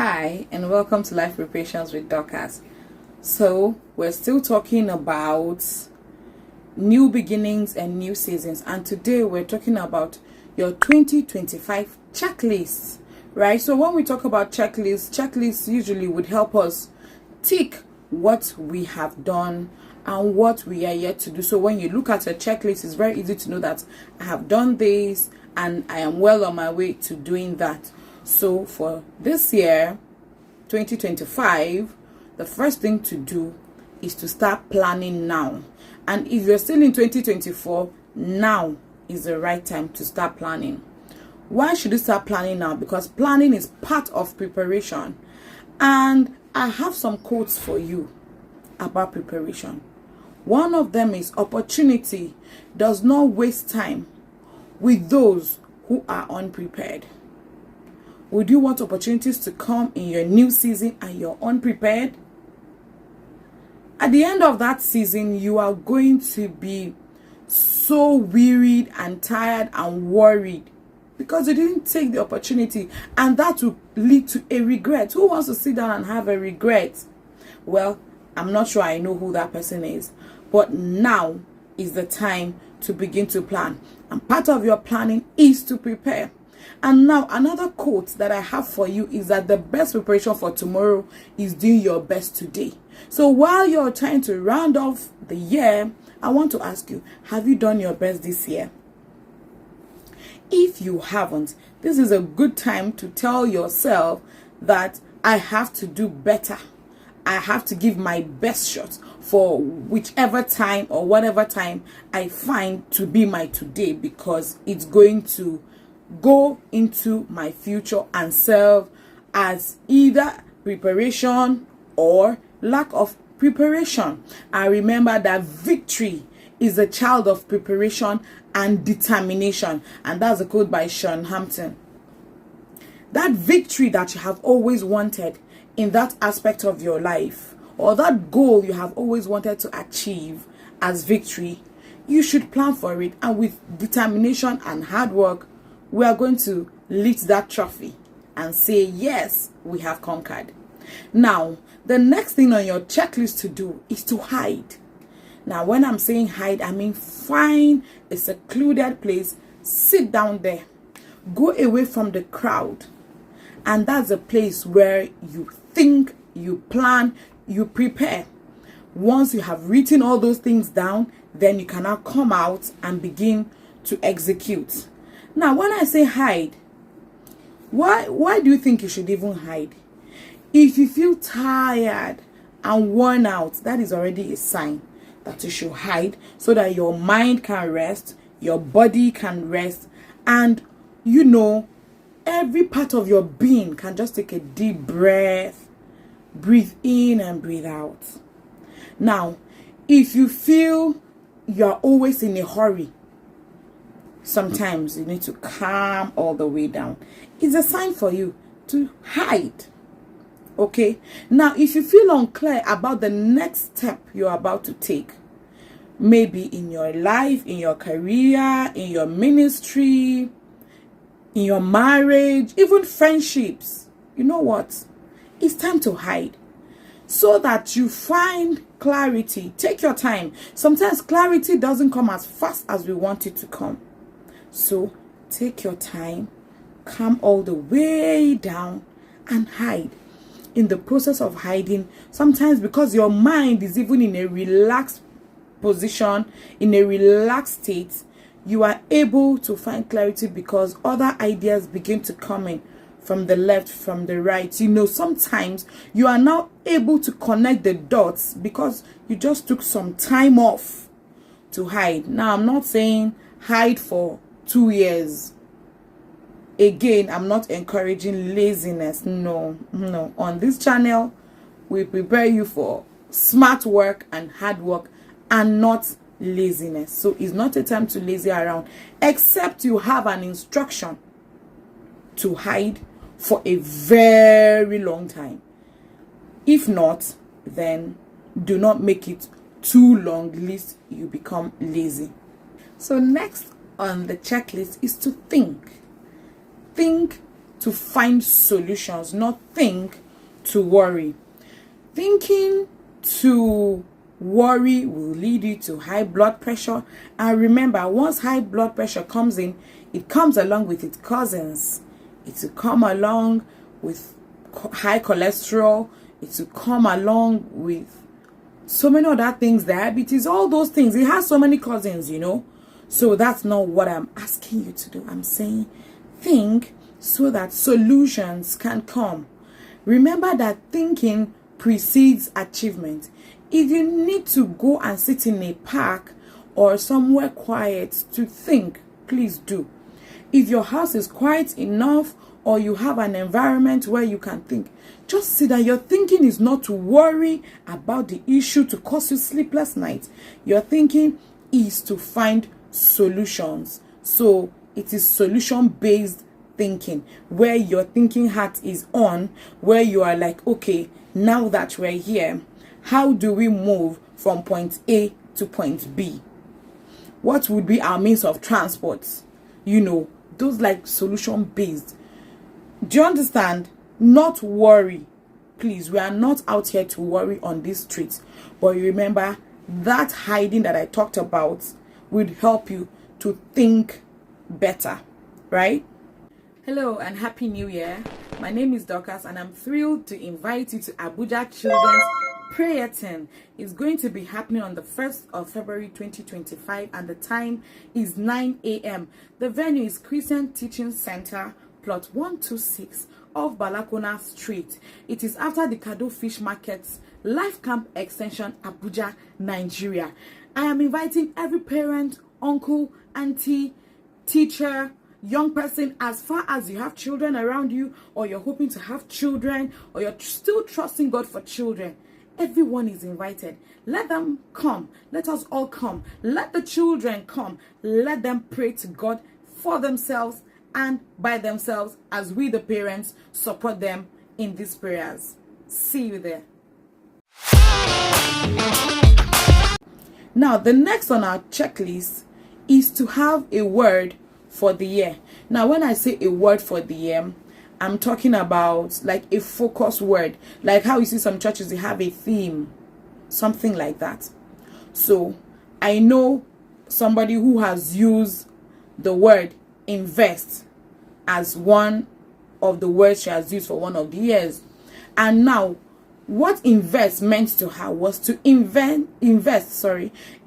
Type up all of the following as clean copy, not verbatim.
Hi, and welcome to Life Preparations with Dorcas. So, we're still talking about new beginnings and new seasons, and today we're talking about your 2025 checklist, right? So, when we talk about checklists usually would help us tick what we have done and what we are yet to do. So, when you look at a checklist, it's very easy to know that I have done this and I am well on my way to doing that. So for this year, 2025, the first thing to do is to start planning now. And if you're still in 2024, now is the right time to start planning. Why should you start planning now? Because planning is part of preparation. And I have some quotes for you about preparation. One of them is, opportunity does not waste time with those who are unprepared. Would you want opportunities to come in your new season and you're unprepared? At the end of that season, you are going to be so wearied and tired and worried because you didn't take the opportunity, and that will lead to a regret. Who wants to sit down and have a regret? Well, I'm not sure I know who that person is, but now is the time to begin to plan, and part of your planning is to prepare. And now another quote that I have for you is that the best preparation for tomorrow is doing your best today. So while you're trying to round off the year, I want to ask you, have you done your best this year? If you haven't, this is a good time to tell yourself that I have to do better. I have to give my best shot for whichever time or whatever time I find to be my today, because it's going to go into my future and serve as either preparation or lack of preparation. And remember that victory is a child of preparation and determination. And that's a quote by Sean Hampton. That victory that you have always wanted in that aspect of your life, or that goal you have always wanted to achieve as victory, you should plan for it. And with determination and hard work, we are going to lift that trophy and say, yes, we have conquered. Now, the next thing on your checklist to do is to hide. Now, when I'm saying hide, I mean find a secluded place, sit down there, go away from the crowd. And that's a place where you think, you plan, you prepare. Once you have written all those things down, then you can now come out and begin to execute. Now, when I say hide, why do you think you should even hide? If you feel tired and worn out, that is already a sign that you should hide, so that your mind can rest, your body can rest, and every part of your being can just take a deep breath, breathe in and breathe out. Now, if you feel you're always in a hurry, sometimes you need to calm all the way down. It's a sign for you to hide. Okay? Now, if you feel unclear about the next step you're about to take, maybe in your life, in your career, in your ministry, in your marriage, even friendships, you know what? It's time to hide so that you find clarity. Take your time. Sometimes clarity doesn't come as fast as we want it to come. So take your time, come all the way down and hide. In the process of hiding, sometimes because your mind is even in a relaxed position, in a relaxed state, you are able to find clarity because other ideas begin to come in from the left, from the right. Sometimes you are now able to connect the dots because you just took some time off to hide. Now, I'm not saying hide for 2 years. Again, I'm not encouraging laziness. No. On this channel, we prepare you for smart work and hard work and not laziness. So it's not a time to lazy around, except you have an instruction to hide for a very long time. If not, then do not make it too long, lest you become lazy. So next on the checklist is to think. Think to find solutions, not think to worry. Thinking to worry will lead you to high blood pressure. And remember, once high blood pressure comes in, it comes along with its cousins. It will come along with high cholesterol. It will come along with so many other things, diabetes, all those things. It has so many cousins, you know. So that's not what I'm asking you to do. I'm saying think so that solutions can come. Remember that thinking precedes achievement. If you need to go and sit in a park or somewhere quiet to think, please do. If your house is quiet enough or you have an environment where you can think, just see that your thinking is not to worry about the issue to cause you sleepless nights. Your thinking is to find solutions. So it is solution-based thinking, where your thinking hat is on, where you are like, okay, now that we're here, how do we move from point A to point B? What would be our means of transport? You know, those like solution-based. Do you understand? Not worry. Please, we are not out here to worry on these streets. But remember, that hiding that I talked about would help you to think better, right? Hello and Happy New Year. My name is Dorcas and I'm thrilled to invite you to Abuja Children's Prayer 10. It's going to be happening on the 1st of February 2025 and the time is 9 a.m. The venue is Christian Teaching Center, plot 126 off Balakona Street. It is after the Kado Fish Market's Life Camp Extension, Abuja, Nigeria. I am inviting every parent, uncle, auntie, teacher, young person, as far as you have children around you or you're hoping to have children or you're still trusting God for children. Everyone is invited. Let them come. Let us all come. Let the children come. Let them pray to God for themselves and by themselves as we, the parents, support them in these prayers. See you there. Now, the next on our checklist is to have a word for the year. Now, when I say a word for the year, I'm talking about like a focus word, like how you see some churches, they have a theme, something like that. So I know somebody who has used the word invest as one of the words she has used for one of the years. And now what invest meant to her was to invest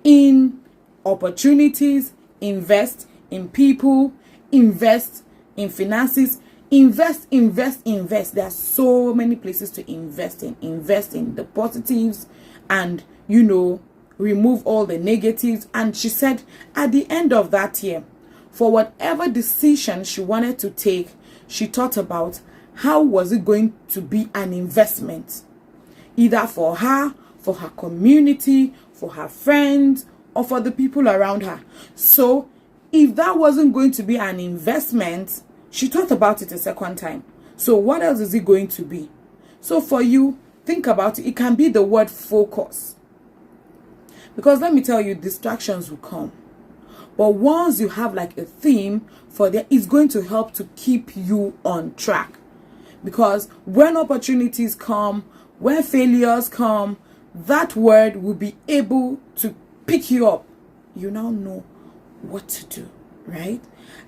in opportunities, invest in people, invest in finances, invest. There are so many places to invest in the positives and, you know, remove all the negatives. And she said at the end of that year, for whatever decision she wanted to take, she thought about how was it going to be an investment, either for her community, for her friends, or for the people around her. So if that wasn't going to be an investment, she thought about it a second time. So what else is it going to be? So for you, think about it. It can be the word focus. Because let me tell you, distractions will come. But once you have like a theme for that, it's going to help to keep you on track. Because when opportunities come, when failures come, that word will be able to pick you up. You now know what to do, right?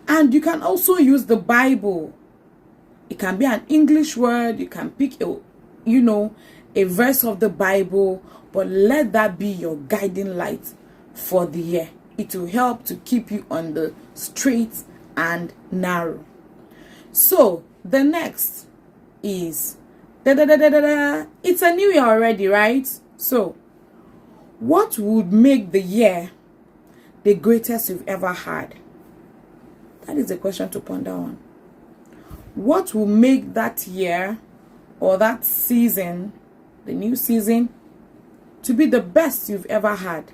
And you can also use the Bible. It can be an English word. You can pick a verse of the Bible, but let that be your guiding light for the year. It will help to keep you on the straight and narrow. So the next is it's a new year already, right? So what would make the year the greatest you've ever had? That is a question to ponder on. What will make that year or that season, the new season, to be the best you've ever had?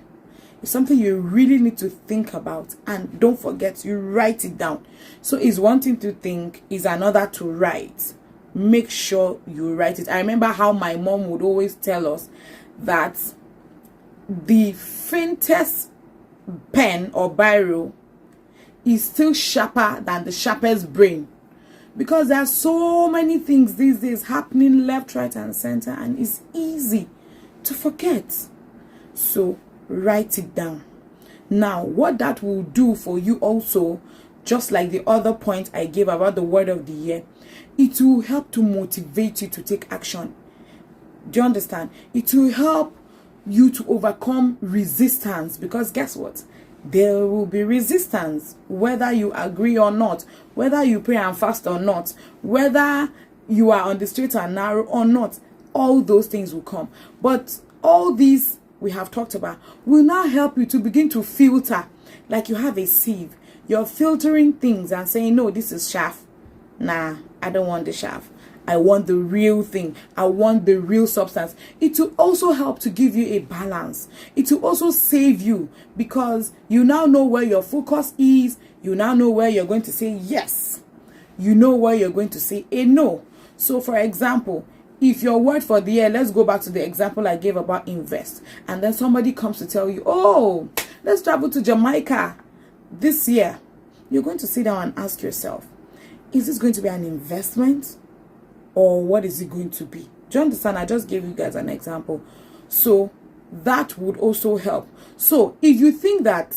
It's something you really need to think about. And don't forget, you write it down. So it's one thing to think, is another to write. Make sure you write it. I remember how my mom would always tell us that the faintest pen or biro is still sharper than the sharpest brain. Because there are so many things these days happening left, right, and center, and it's easy to forget. So write it down. Now, what that will do for you also, just like the other point I gave about the word of the year, it will help to motivate you to take action. Do you understand? It will help you to overcome resistance, because guess what? There will be resistance, whether you agree or not, whether you pray and fast or not, whether you are on the straight and narrow or not. All those things will come. But all these we have talked about will now help you to begin to filter, like you have a sieve. You're filtering things and saying, no, this is chaff. Nah, I don't want the chaff. I want the real thing. I want the real substance. It will also help to give you a balance. It will also save you, because you now know where your focus is. You now know where you're going to say yes. You know where you're going to say a no. So for example, if your word for the year, let's go back to the example I gave about invest, and then somebody comes to tell you, oh, let's travel to Jamaica this year. You're going to sit down and ask yourself, is this going to be an investment, or what is it going to be? Do you understand? I just gave you guys an example. So that would also help. So if you think that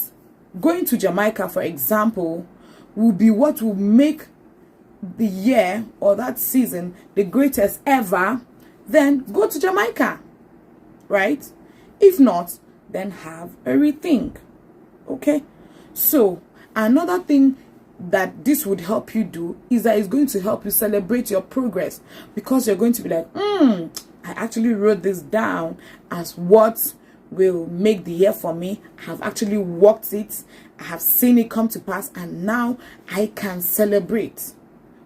going to Jamaica, for example, will be what will make the year or that season the greatest ever, then go to Jamaica, right? If not, then have a rethink. Okay? So another thing that this would help you do is that it's going to help you celebrate your progress, because you're going to be like, I actually wrote this down as what will make the year for me. I have actually worked it. I have seen it come to pass, and now I can celebrate.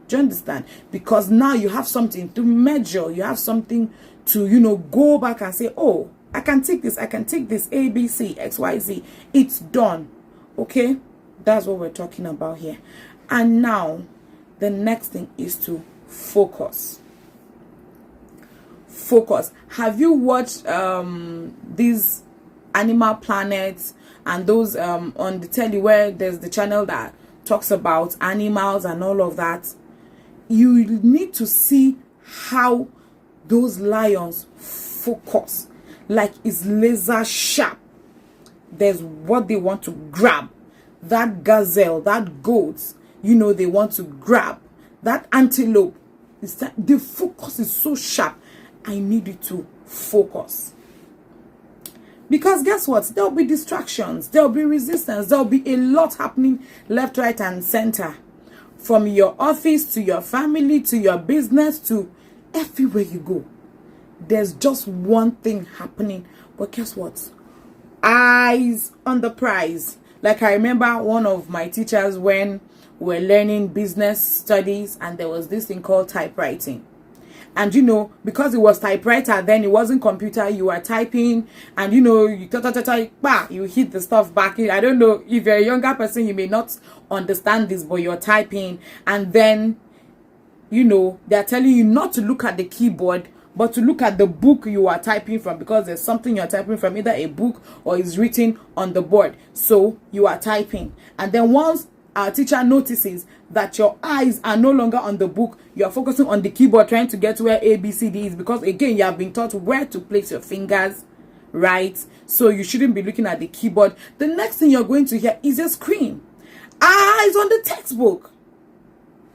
Do you understand? Because now you have something to measure. You have something to, go back and say, oh, I can take this. I can take this A, B, C, X, Y, Z. It's done. Okay? That's what we're talking about here. And now, the next thing is to focus. Focus. Have you watched these Animal Planet and those on the telly, where there's the channel that talks about animals and all of that? You need to see how those lions focus, like it's laser sharp. There's what they want to grab. That gazelle, that goat, they want to grab. That antelope, the focus is so sharp. I need you to focus. Because guess what? There'll be distractions. There'll be resistance. There'll be a lot happening left, right, and center. From your office to your family to your business to everywhere you go. There's just one thing happening. But guess what? Eyes on the prize. Like I remember one of my teachers when we're learning business studies, and there was this thing called typewriting. And because it was typewriter, then it wasn't computer, you were typing, and you hit the stuff back in. I don't know, if you're a younger person, you may not understand this, but you're typing, and then they're telling you not to look at the keyboard, but to look at the book you are typing from, because there's something you're typing from, either a book or is written on the board. So you are typing, and then once our teacher notices that your eyes are no longer on the book, you are focusing on the keyboard, trying to get to where A, B, C, D is, because again, you have been taught where to place your fingers, right? So you shouldn't be looking at the keyboard. The next thing you're going to hear is a scream. Eyes on the textbook,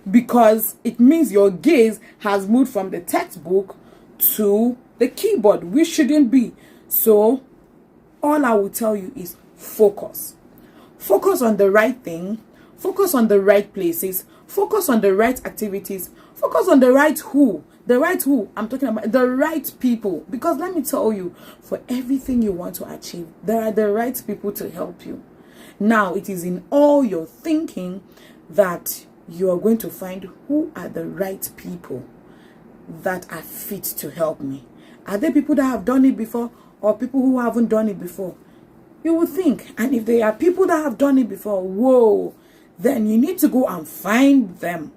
because it means your gaze has moved from the textbook to the keyboard, which shouldn't be. So all I will tell you is focus. Focus on the right thing. Focus on the right places. Focus on the right activities. Focus on the right who. The right who. I'm talking about the right people. Because let me tell you, for everything you want to achieve, there are the right people to help you. Now, it is in all your thinking that you are going to find who are the right people that are fit to help me. Are they people that have done it before, or people who haven't done it before? You will think. And if they are people that have done it before, whoa, then you need to go and find them.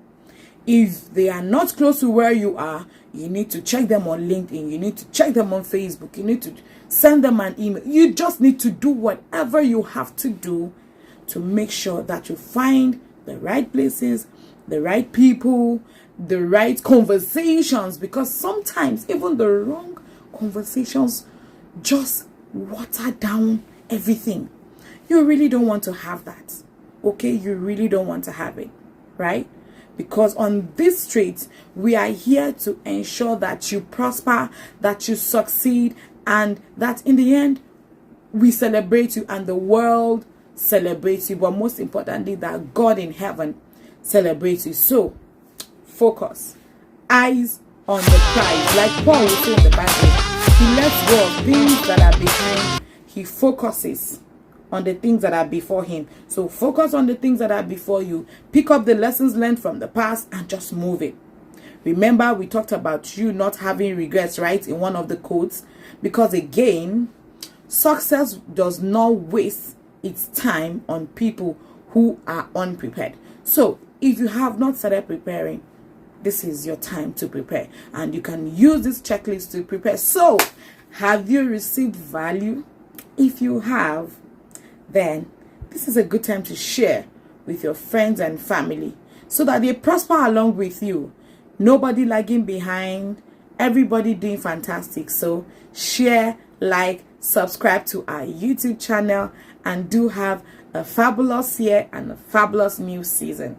If they are not close to where you are, you need to check them on LinkedIn. You need to check them on Facebook. You need to send them an email. You just need to do whatever you have to do to make sure that you find the right places the right people, the right conversations, because sometimes even the wrong conversations just water down everything. You really don't want to have that. Okay, you really don't want to have it, right? Because on this street, we are here to ensure that you prosper, that you succeed, and that in the end, we celebrate you and the world celebrates you. But most importantly, that God in heaven celebrates you. So, focus. Eyes on the prize. Like Paul will say in the Bible, he lets go of things that are behind. He focuses on the things that are before him. So focus on the things that are before you. Pick up the lessons learned from the past and just move it. Remember, we talked about you not having regrets, right? In one of the quotes. Because again, success does not waste its time on people who are unprepared. So if you have not started preparing, this is your time to prepare. And you can use this checklist to prepare. So, have you received value? If you have, then this is a good time to share with your friends and family so that they prosper along with you. Nobody lagging behind, everybody doing fantastic. So share, like, subscribe to our YouTube channel, and do have a fabulous year and a fabulous new season.